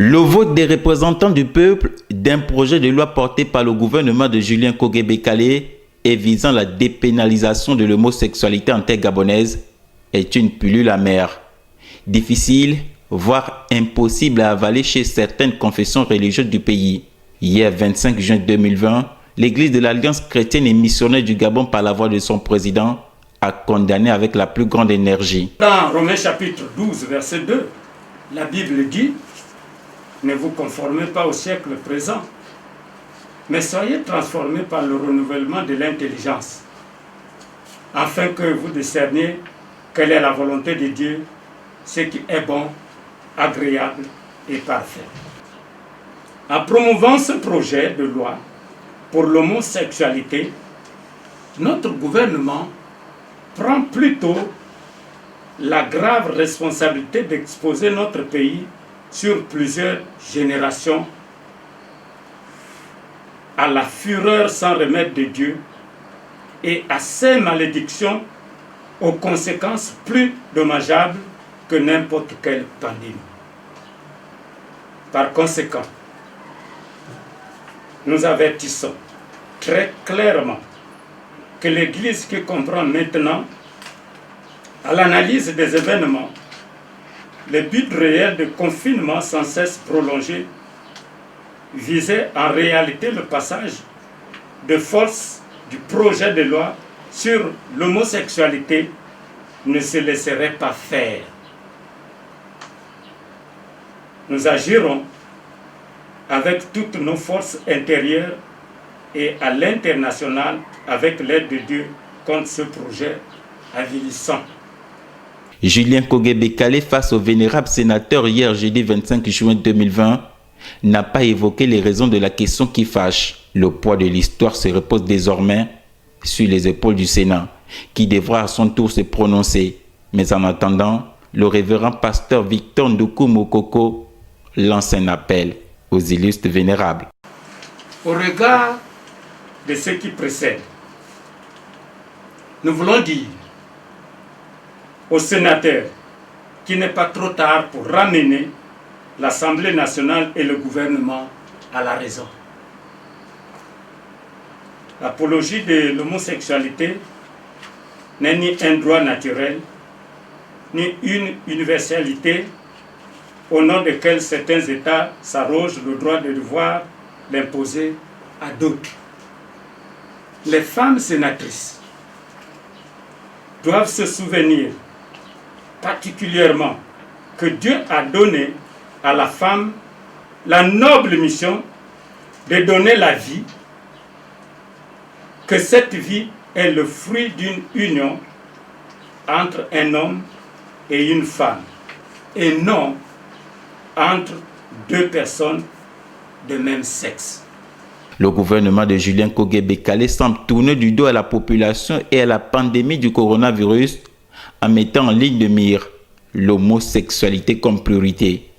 Le vote des représentants du peuple d'un projet de loi porté par le gouvernement de Julien Kogué-Bekale et visant la dépénalisation de l'homosexualité en terre gabonaise est une pilule amère. Difficile, voire impossible à avaler chez certaines confessions religieuses du pays. Hier 25 juin 2020, l'Église de l'Alliance chrétienne et missionnaire du Gabon par la voix de son président a condamné avec la plus grande énergie. Dans Romains chapitre 12, verset 2, la Bible dit « Ne vous conformez pas au siècle présent, mais soyez transformés par le renouvellement de l'intelligence, afin que vous discerniez quelle est la volonté de Dieu, ce qui est bon, agréable et parfait. » En promouvant ce projet de loi pour l'homosexualité, notre gouvernement prend plutôt la grave responsabilité d'exposer notre pays sur plusieurs générations à la fureur sans remède de Dieu et à ses malédictions aux conséquences plus dommageables que n'importe quelle pandémie. Par conséquent, nous avertissons très clairement que l'Église qui comprend maintenant, à l'analyse des événements, le but réel de confinement sans cesse prolongé visait en réalité le passage de force du projet de loi sur l'homosexualité ne se laisserait pas faire. Nous agirons avec toutes nos forces intérieures et à l'international avec l'aide de Dieu contre ce projet avilissant. Julien Kogué-Bekale, face au vénérable sénateur hier jeudi 25 juin 2020, n'a pas évoqué les raisons de la question qui fâche. Le poids de l'histoire se repose désormais sur les épaules du Sénat, qui devra à son tour se prononcer. Mais en attendant, le révérend pasteur Victor Ndoukou Mokoko lance un appel aux illustres vénérables. Au regard de ce qui précède, nous voulons dire aux sénateurs qu'il n'est pas trop tard pour ramener l'Assemblée nationale et le gouvernement à la raison. L'apologie de l'homosexualité n'est ni un droit naturel, ni une universalité au nom desquels certains États s'arrogent le droit de devoir l'imposer à d'autres. Les femmes sénatrices doivent se souvenir particulièrement que Dieu a donné à la femme la noble mission de donner la vie, que cette vie est le fruit d'une union entre un homme et une femme, et non entre deux personnes de même sexe. Le gouvernement de Julien Kogué-Bekale semble tourner du dos à la population et à la pandémie du coronavirus en mettant en ligne de mire l'homosexualité comme priorité.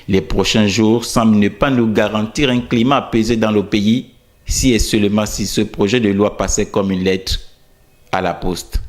Les prochains jours semblent ne pas nous garantir un climat apaisé dans le pays si et seulement si ce projet de loi passait comme une lettre à la poste.